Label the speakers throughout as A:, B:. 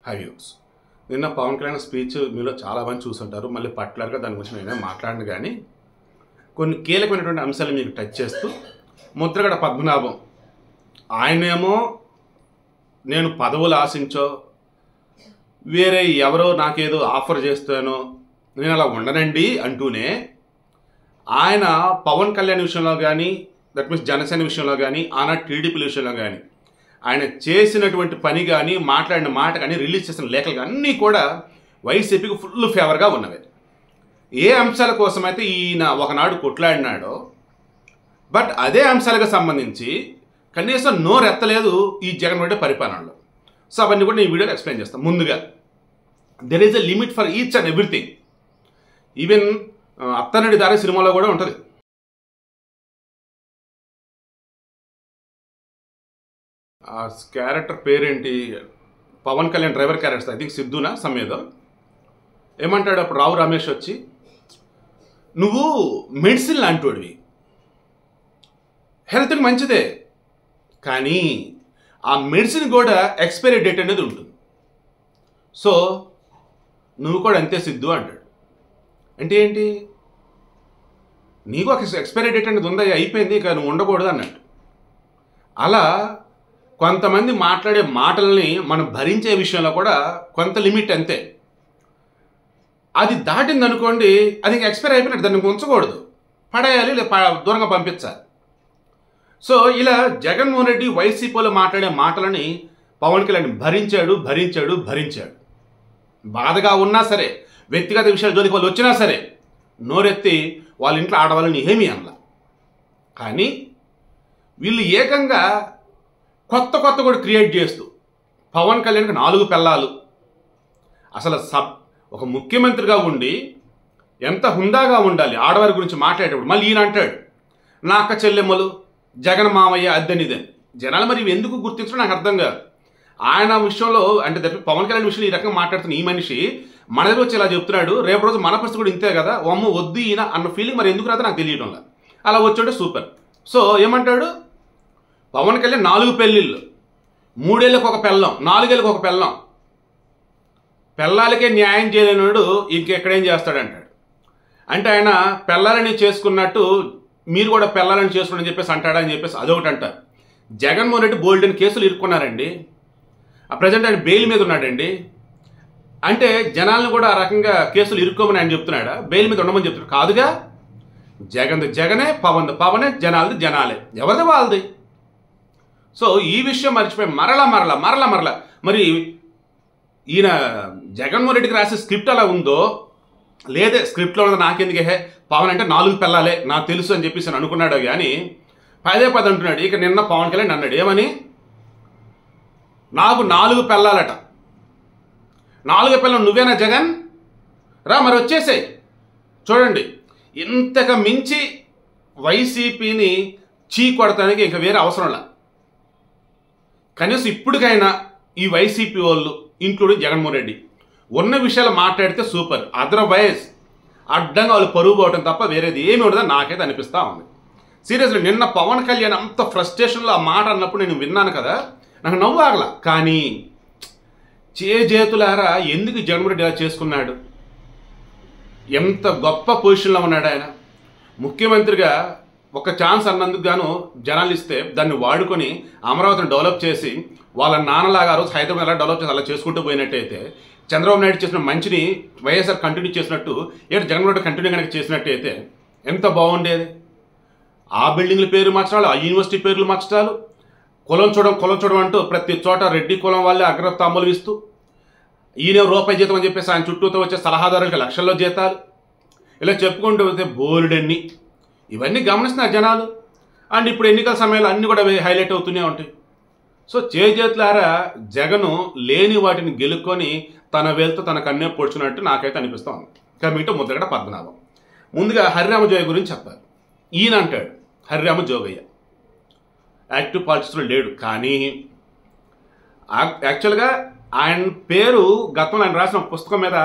A: High views. నిన్న Pawan Kalyan speech మీలో చాలామంది చూసుంటారు. మళ్ళీ పర్టికులర్గా దాని గురించి నేనే మాట్లాడను, కానీ కొన్ని కీలకమైనటువంటి అంశాలు మీకు టచ్ చేస్తూ, ముద్రగడ పద్మనాభం ఆయనేమో నేను పదవులు ఆశించో వేరే ఎవరో నాకేదో ఆఫర్ చేస్తానో నేను అలా ఉండనండి అంటూనే, ఆయన పవన్ కళ్యాణ్ విషయంలో కానీ, దట్ మీన్స్ జనసేన విషయంలో కానీ, ఆనాడు టీడీపీ విషయంలో కానీ ఆయన చేసినటువంటి పని కానీ, మాట్లాడిన మాట కానీ, రిలీజ్ చేసిన లేఖలు కానీ అన్నీ కూడా వైసీపీకి ఫుల్ ఫేవర్గా ఉన్నవి. ఏ అంశాల కోసమైతే ఈయన ఒకనాడు కొట్లాడినాడో, బట్ అదే అంశాలకు సంబంధించి కనీసం నోరెత్తలేదు ఈ జగన్ రెడ్డి పరిపాలనలో. సో అవన్నీ కూడా నేను ఈ వీడియోలో ఎక్స్ప్లెయిన్ చేస్తాను. ముందుగా there is a limit for each and everything. Even అత్తనడి దారి సినిమాలో కూడా ఉంటుంది. ఆ క్యారెక్టర్ పేరేంటి, Pavan Kalyan driver characters, I think సిద్ధునా సమేదో. ఏమంటాడు అప్పుడు రావు రమేష్ వచ్చి, నువ్వు మెడిసిన్ లాంటివాడివి, హెల్త్కి మంచిదే, కానీ ఆ మెడిసిన్ కూడా ఎక్స్పైరీ డేట్ అనేది ఉంటుంది, సో నువ్వు కూడా అంతే సిద్ధు అంటాడు. అంటే ఏంటి, నీకు ఒక ఎక్స్పైరీ డేట్ అనేది ఉందా, అయిపోయింది, ఇక నువ్వు ఉండకూడదు అన్నట్టు. అలా కొంతమంది మాట్లాడే మాటల్ని మనం భరించే విషయంలో కూడా కొంత లిమిట్ అంతే. అది దాటిందనుకోండి, అది ఇంకా ఎక్స్పైర్ అయిపోయినట్టు, దాన్ని ఉంచకూడదు, పడేయాలి, దూరంగా పంపించాలి. సో ఇలా జగన్మోహన్ రెడ్డి వైసీపీలో మాట్లాడే మాటలని పవన్ కళ్యాణ్ భరించాడు. బాధగా ఉన్నా సరే, వ్యక్తిగత విషయాల జోలికి వాళ్ళు వచ్చినా సరే నోరెత్తి వాళ్ళ ఇంట్లో ఆడవాళ్ళని ఏమీ అనలా. కానీ వీళ్ళు ఏకంగా కొత్త కూడా క్రియేట్ చేస్తూ, పవన్ కళ్యాణ్కి 4 పెళ్ళాలు, అసలు ఒక ముఖ్యమంత్రిగా ఉండి ఎంత హుందాగా ఉండాలి ఆడవారి గురించి మాట్లాడేటప్పుడు. మళ్ళీ ఈయన అంటాడు నా అక్క చెల్లెమ్మలు, జగన్ మామయ్య, అద్దెనిదని. జనాలు మరి ఎందుకు గుర్తించడం నాకు అర్థం కాదు. ఆయన విషయంలో అంటే పవన్ కళ్యాణ్ విషయంలో ఈ రకంగా మాట్లాడుతున్న ఈ మనిషి మన దగ్గర వచ్చి ఇలా చెప్తున్నాడు, రేపు రోజు మన పరిస్థితి కూడా ఇంతే కదా, అమ్మ వద్దు ఈయన అన్న ఫీలింగ్ మరి ఎందుకు రాదో నాకు తెలియడంలా. అలా వచ్చాడు సూపర్. సో ఏమంటాడు, పవన్ కళ్యాణ్ 4 పెళ్ళిళ్ళు, 3 ఏళ్ళకి ఒక పెళ్ళం, 4 ఏళ్ళకి ఒక పెళ్ళం, పెళ్ళాలకే న్యాయం చేయలేనాడు ఇంకెక్కడేం చేస్తాడంటాడు. అంటే ఆయన పెళ్ళాలని చేసుకున్నట్టు మీరు కూడా పెళ్ళాలని చేసుకుని చెప్పేసి అంటాడని చెప్పేసి అదొకటి అంటారు. జగన్మోహన్ రెడ్డి బోల్డెన్ కేసులు ఇరుక్కున్నారండి, ఆ ప్రజెంట్ ఆయన బెయిల్ మీద ఉన్నాడండి. అంటే జనాలను కూడా ఆ రకంగా కేసులు ఇరుక్కోమని ఆయన చెప్తున్నాడా, బెయిల్ మీద ఉండమని చెప్తున్నాడు? కాదుగా, జగన్ది జగనే, పవన్ది పవనే, జనాలది జనాలే, ఎవరిది వాళ్ళది. సో ఈ విషయం మర్చిపోయి మరలా మరి ఈయన జగన్మోహన్ రెడ్డికి రాసే స్క్రిప్ట్ అలా ఉందో, లేదే స్క్రిప్ట్లో ఉన్నది నాకెందుకే, పవన్ అంటే 4 పెళ్ళాలే నాకు తెలుసు అని చెప్పేసి నేను అనుకున్నాడు. కానీ పదే అంటున్నాడు. ఇక నిన్న పవన్ కళ్యాణ్ అన్నాడు ఏమని, నాకు 4 పెళ్ళాలట, 4 పెళ్ళం నువ్వేనా జగన్, రా మరి వచ్చేసే. చూడండి, ఇంతకు మించి వైసీపీని కొడతానికి ఇంకా వేరే అవసరంలా. కనీసం ఇప్పటికైనా ఈ వైసీపీ వాళ్ళు ఇంక్లూడింగ్ జగన్మోహన్ రెడ్డి ఉన్న విషయాలు మాట్లాడితే సూపర్, అదర్వైజ్ అడ్డంగా వాళ్ళు పరుగు పోవటం తప్ప వేరేది ఏమి ఉండదని నాకైతే అనిపిస్తూ ఉంది. సీరియస్లీ నిన్న పవన్ కళ్యాణ్ అంత ఫ్రస్ట్రేషన్లో ఆ మాట అన్నప్పుడు నేను విన్నాను కదా, నాకు నవ్వు ఆగల. కానీ చేతులారా ఎందుకు జగన్మోహన్ రెడ్డి ఇలా చేసుకున్నాడు, ఎంత గొప్ప పొజిషన్లో ఉన్నాడు ఆయన. ముఖ్యమంత్రిగా ఒక ఛాన్స్ అన్నందుకు గాను జనాలు ఇస్తే దాన్ని వాడుకొని అమరావతిని డెవలప్ చేసి వాళ్ళ నాన్నలాగా ఆ రోజు హైదరాబాద్ ఎలా డెవలప్ చేసి అలా చేసుకుంటూ పోయినట్టయితే, చంద్రబాబు నాయుడు చేసిన మంచిని వైఎస్ఆర్ కంటిన్యూ చేసినట్టు ఏడు జగన్మోహన్ రెడ్డి కంటిన్యూ కనుక చేసినట్టయితే ఎంత బాగుండేది. ఆ బిల్డింగ్ల పేరు మార్చడాలు, ఆ యూనివర్సిటీ పేర్లు మార్చడాలు, కులం చూడడం అంటూ ప్రతి చోట రెడ్డి కులం వాళ్ళే అగ్రతాంబులు ఇస్తూ, ఈయన రూపాయి జీతం అని చెప్పేసి ఆయన చుట్టూతో వచ్చే సలహాదారులకి లక్షల్లో జీతాలు, ఇలా చెప్పుకుంటూ వస్తే బోల్డన్ని ఇవన్నీ గమనిస్తున్నారు జనాలు. అండ్ ఇప్పుడు ఎన్నికల సమయంలో అన్నీ కూడా హైలైట్ అవుతూనే ఉంటాయి. సో చేతులారా జగను లేని వాటిని గెలుక్కొని తన వేలుతో తన కన్నే పొడుచున్నట్టు నాకైతే అనిపిస్తూ ఉంది. కమిటీ ముద్రగడ పద్మనాభం. ముందుగా హరిరామ జోగయ్య గురించి చెప్పాలి. ఈయన అంటాడు హరిరామ జోగయ్య యాక్టివ్ పాలిటిక్స్లో లేడు, కానీ యాక్చువల్గా ఆయన పేరు గతంలో ఆయన రాసిన పుస్తకం మీద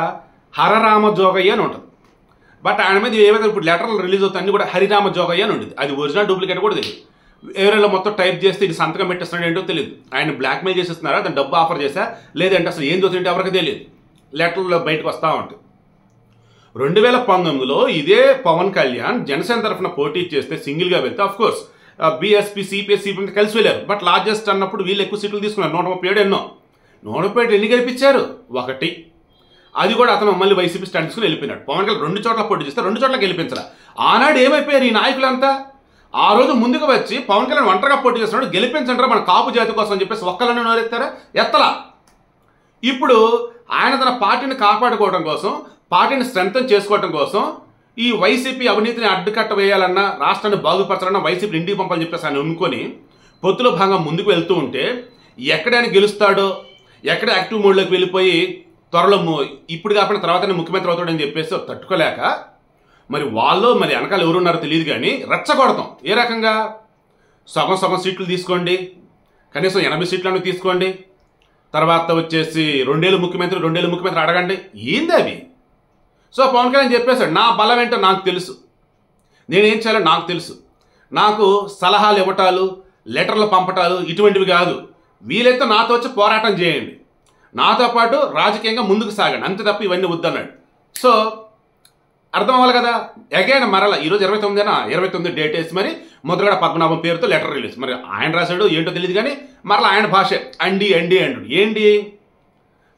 A: హరరామ జోగయ్య అని ఉంటుంది. బట్ ఆయన మీద ఏవైతే ఇప్పుడు లెటర్లు రిలీజ్ అవుతాయి అన్నీ కూడా హరిరామ జోగయ్య అని ఉండేది. అది ఒరిజినల్ డూప్లికేట్ కూడా తెలియదు. ఎవరైనా మొత్తం టైప్ చేస్తే ఇది సంతకం పెట్టేస్తున్నాడు ఏంటో తెలియదు. ఆయన బ్లాక్మెయిల్ చేసేస్తున్నారా, దాని డబ్బు ఆఫర్ చేశా, లేదంటే అసలు ఏం చూస్తుంటే ఎవరికి తెలియదు. లెటర్లో బయటకు వస్తూ ఉంటాయి. 2019లో ఇదే పవన్ కళ్యాణ్ జనసేన తరఫున పోటీ చేస్తే సింగిల్గా వెళ్తే అఫ్కోర్స్ బీఎస్పీ సిపిఎస్ సిపిఎం కలిసి వెళ్ళారు. బట్ లార్జెస్ట్ అన్నప్పుడు వీళ్ళు ఎక్కువ సీట్లు తీసుకున్నారు. 137 ఎన్నో 137 ఎన్ని గెలిపించారు? 1. అది కూడా అతను మళ్ళీ వైసీపీ స్టాండ్ తీసుకుని వెళ్ళిపోయినాడు. పవన్ కళ్యాణ్ 2 చోట్ల పోటీ చేస్తే 2 చోట్ల గెలిపించరా. ఆనాడు ఏమైపోయారు ఈ నాయకులంతా? ఆ రోజు ముందుకు వచ్చి పవన్ కళ్యాణ్ ఒంటరిగా పోటీ చేస్తున్నాడు, గెలిపించంటారా మన కాపు జాతి కోసం అని చెప్పేసి ఒక్కళ్ళని నోరెత్తారా? ఎత్తలా. ఇప్పుడు ఆయన తన పార్టీని కాపాడుకోవడం కోసం, పార్టీని స్ట్రెంథన్ చేసుకోవడం కోసం ఈ వైసీపీ అవినీతిని అడ్డుకట్ట వేయాలన్నా, రాష్ట్రాన్ని బాగుపరచాలన్నా వైసీపీ ఇంటికి పంపాలని చెప్పేసి ఆయన అనుకొని పొత్తులో భాగంగా ముందుకు వెళ్తూ ఉంటే ఎక్కడైనా గెలుస్తాడో, ఎక్కడ యాక్టివ్ మోడ్లోకి వెళ్ళిపోయి త్వరలో ఇప్పుడు కాకుండా తర్వాతనే ముఖ్యమంత్రి అవుతాడని చెప్పేసి తట్టుకోలేక మరి వాళ్ళు మరి వెనకాల ఎవరున్నారో తెలియదు కానీ రెచ్చగొడతాం. ఏ రకంగా? సగం సీట్లు తీసుకోండి, కనీసం 80 సీట్లను తీసుకోండి, తర్వాత వచ్చేసి 2 ఏళ్ళు ముఖ్యమంత్రి అడగండి. ఏంది అవి? సో పవన్ కళ్యాణ్ చెప్పేశాడు, నా బలం ఏంటో నాకు తెలుసు, నేనేం చేయాలో నాకు తెలుసు, నాకు సలహాలు ఇవ్వటాలు, లెటర్లు పంపటాలు ఇటువంటివి కాదు, వీలైతే నాతో వచ్చి పోరాటం చేయండి, నాతో పాటు రాజకీయంగా ముందుకు సాగండి, అంతే తప్ప ఇవన్నీ వద్దన్నాడు. సో అర్థం అవ్వాలి కదా. అగైన్ మరలా ఈరోజు 29 డేట్ వేసి మరి ముద్రగడ పద్మనాభం పేరుతో లెటర్ రిలీజ్. మరి ఆయన రాశాడు ఏంటో తెలియదు కానీ మరలా ఆయన భాష అండి అంటాడు. ఏంటి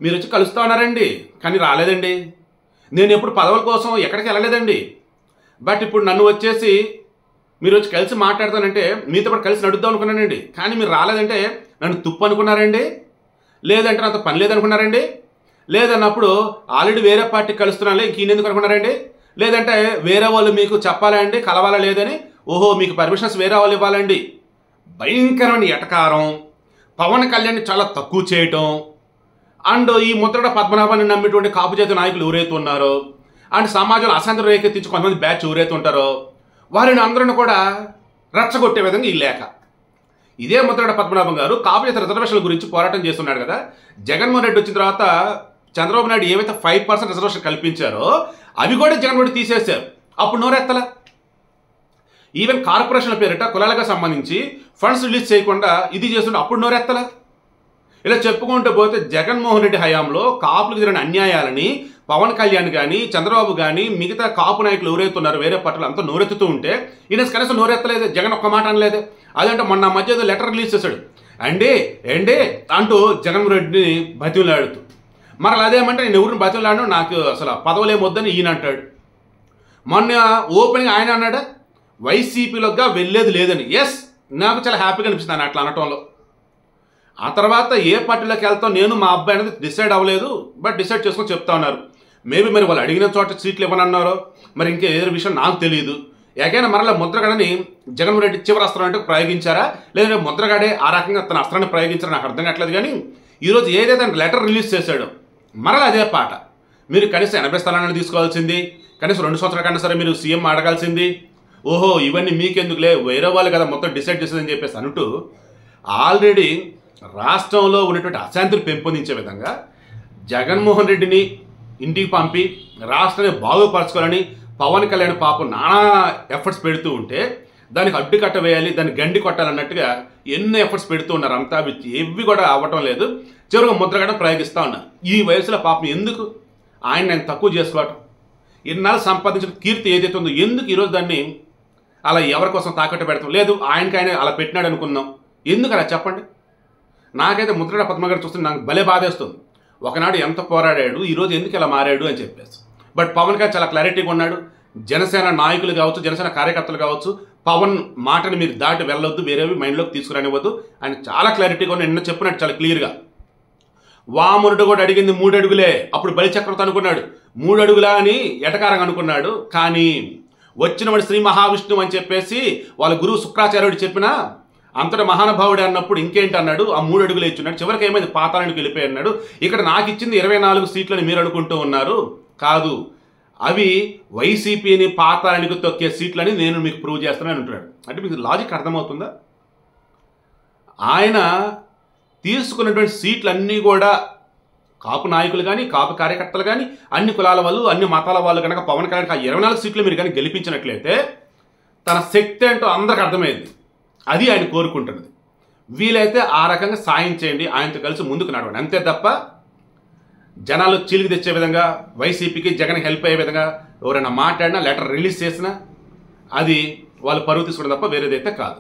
A: మీరు వచ్చి కలుస్తా ఉన్నారండి, కానీ రాలేదండి. నేను ఎప్పుడు పదవుల కోసం ఎక్కడికి వెళ్ళలేదండి. బట్ ఇప్పుడు నన్ను వచ్చేసి మీరు వచ్చి కలిసి మాట్లాడతానంటే మీతో పాటు కలిసి నడుద్దాం అనుకున్నానండి, కానీ మీరు రాలేదంటే నన్ను తుప్పు అనుకున్నారండి, లేదంటే నాతో పని లేదనుకున్నారండి, లేదన్నప్పుడు ఆల్రెడీ వేరే పార్టీకి కలుస్తున్నానులే ఇంక ఈయన ఎందుకు అనుకున్నారండి, లేదంటే వేరే వాళ్ళు మీకు చెప్పాలా అండి కలవాలా లేదని, ఓహో మీకు పర్మిషన్స్ వేరే వాళ్ళు ఇవ్వాలండి. భయంకరమైన ఎటకారం, పవన్ కళ్యాణ్ చాలా తక్కువ చేయటం, అండ్ ఈ ముద్రగడ పద్మనాభాన్ని నమ్మేటువంటి కాపు జాతి నాయకులు ఎవరైతే ఉన్నారో, అండ్ సమాజంలో అశాంతి రేకెత్తించి కొంతమంది బ్యాచ్ ఎవరైతే ఉంటారో వారిని అందరిని కూడా రెచ్చగొట్టే విధంగా ఈ లేఖ. ఇదే ముద్రగడ పద్మనాభం గారు కాపు జాతి రిజర్వేషన్ల గురించి పోరాటం చేస్తున్నాడు కదా. జగన్మోహన్ రెడ్డి వచ్చిన తర్వాత చంద్రబాబు నాయుడు ఏవైతే 5% రిజర్వేషన్ కల్పించారో అవి కూడా జగన్మోహన్ రెడ్డి తీసేశారు. అప్పుడు నోరెత్తలా. ఈవెన్ కార్పొరేషన్ల పేరిట కులాలకు సంబంధించి ఫండ్స్ రిలీజ్ చేయకుండా ఇది చేస్తుంటే అప్పుడు నోరెత్తలా. ఇలా చెప్పుకుంటూ పోతే జగన్మోహన్ రెడ్డి హయాంలో కాపులకు జరిగిన అన్యాయాలని పవన్ కళ్యాణ్ కానీ చంద్రబాబు కానీ మిగతా కాపు నాయకులు ఎవరైతే ఉన్నారో వేరే పార్టీలు అంతా నోరెత్తుతూ ఉంటే ఈయన కనీసం నోరెత్తలేదు. జగన్ ఒక్క మాట అనలేదు. అదంటే మొన్న మధ్య ఏదో లెటర్ రిలీజ్ చేశాడు, ఏండే అంటూ జగన్మోహన్ రెడ్డిని బతిలాడుతూ. మరి అదేమంటే నేను ఎవరిని బతిలాడను, నాకు అసలు పదవులేమొద్దని ఈయన అంటాడు. మొన్న ఓపెనింగ్ ఆయన అన్నాడా వైసీపీలోగా వెళ్ళేది లేదని. ఎస్, నాకు చాలా హ్యాపీగా అనిపిస్తుంది ఆయన అట్లా అనటంలో. ఆ తర్వాత ఏ పార్టీలోకి వెళ్తాం నేను మా అబ్బాయి అనేది డిసైడ్ అవ్వలేదు, బట్ డిసైడ్ చేసుకొని చెప్తా ఉన్నారు. మేబీ మరి వాళ్ళు అడిగిన చోట సీట్లు ఇవ్వనన్నారో మరి ఇంకా ఏదో విషయం నాకు తెలియదు. ఎగైనా మరలా ముద్రగడని జగన్మోహన్ రెడ్డి చివరి అస్త్రం అంటే ప్రయోగించారా, లేదంటే ముద్రగడే ఆ రకంగా తన అస్త్రాన్ని ప్రయోగించారా నాకు అర్థం కావట్లేదు. కానీ ఈరోజు ఏదైతే లెటర్ రిలీజ్ చేశాడో మరలా అదే పాట. మీరు కనీసం 80 స్థానాలను తీసుకోవాల్సింది, కనీసం 2 సంవత్సరాల కన్నా సరే మీరు సీఎం అడగాల్సింది. ఓహో ఇవన్నీ మీకెందుకులే వేరే వాళ్ళు కదా మొత్తం డిసైడ్ చేసేదని చెప్పేసి అంటూ ఆల్రెడీ రాష్ట్రంలో ఉన్నటువంటి అశాంతిని పెంపొందించే విధంగా జగన్మోహన్ రెడ్డిని ఇంటికి పంపి రాష్ట్రాన్ని బాగుపరచుకోవాలని పవన్ కళ్యాణ్ పాపం నానా ఎఫర్ట్స్ పెడుతూ ఉంటే దానికి అడ్డుకట్ట వేయాలి, దాన్ని గండి కొట్టాలన్నట్టుగా ఎన్నో ఎఫర్ట్స్ పెడుతూ ఉన్నారు. అంతా ఏవి కూడా అవ్వటం లేదు. చివరిగా ముద్రగడ ప్రయోగిస్తూ ఉన్నారు. ఈ వయసులో పాపం ఎందుకు ఆయన నేను తక్కువ చేసుకోవటం, ఇన్నాళ్ళు సంపాదించిన కీర్తి ఏదైతే ఉందో ఎందుకు ఈరోజు దాన్ని అలా ఎవరి కోసం తాకట్టు పెడతాం? లేదు ఆయనకి ఆయన అలా పెట్టినాడు అనుకుందాం, ఎందుకు అలా చెప్పండి. నాకైతే ముద్రగడ పద్మ గారు చూస్తే నాకు భలే బాధేస్తుంది. ఒకనాడు ఎంత పోరాడాడు, ఈరోజు ఎందుకు ఇలా మారాడు అని చెప్పేసి. బట్ పవన్ గారు చాలా క్లారిటీగా ఉన్నాడు. జనసేన నాయకులు కావచ్చు, జనసేన కార్యకర్తలు కావచ్చు, పవన్ మాటని మీరు దాటి వెళ్ళొద్దు, వేరేవి మైండ్లోకి తీసుకురానివ్వద్దు అని చాలా క్లారిటీగా నిన్న చెప్పినట్టు చాలా క్లియర్గా. వామనుడు కూడా అడిగింది 3 అడుగులే, అప్పుడు బలిచక్రవర్తి అనుకున్నాడు 3 అడుగులా అని ఎటకారంగా అనుకున్నాడు. కానీ వచ్చినవాడు శ్రీ మహావిష్ణువు అని చెప్పేసి వాళ్ళ గురువు శుక్రాచార్యుడు చెప్పినా అంతటి మహానుభావుడే అన్నప్పుడు ఇంకేంటి అన్నాడు, ఆ 3 అడుగులు ఇచ్చున్నాడు. చివరికి ఏమైంది, పాతాళానికి వెళ్ళిపోయి అన్నాడు. ఇక్కడ నాకు ఇచ్చింది 24 సీట్లని మీరు అనుకుంటూ ఉన్నారు, కాదు అవి వైసీపీని పాతాళానికి తొక్కే సీట్లని నేను మీకు ప్రూవ్ చేస్తానని అంటున్నాడు. అంటే మీకు లాజిక్ అర్థమవుతుందా? ఆయన తీసుకున్నటువంటి సీట్లన్నీ కూడా కాపు నాయకులు కానీ కాపు కార్యకర్తలు కానీ అన్ని కులాల వాళ్ళు అన్ని మతాల వాళ్ళు కనుక పవన్ కళ్యాణ్ 24 సీట్లు మీరు కానీ గెలిపించినట్లయితే తన శక్తి ఏంటో అందరికి అర్థమైంది. అది ఆయన కోరుకుంటున్నది. వీలైతే ఆ రకంగా సాయం చేయండి, ఆయనతో కలిసి ముందుకు నడవండి. అంతే తప్ప జనాలు చీలికి తెచ్చే విధంగా, వైసీపీకి జగన్ హెల్ప్ అయ్యే విధంగా ఎవరైనా మాట్లాడినా, లెటర్ రిలీజ్ చేసినా అది వాళ్ళు పరువు తీసుకోవడం తప్ప వేరేదైతే కాదు.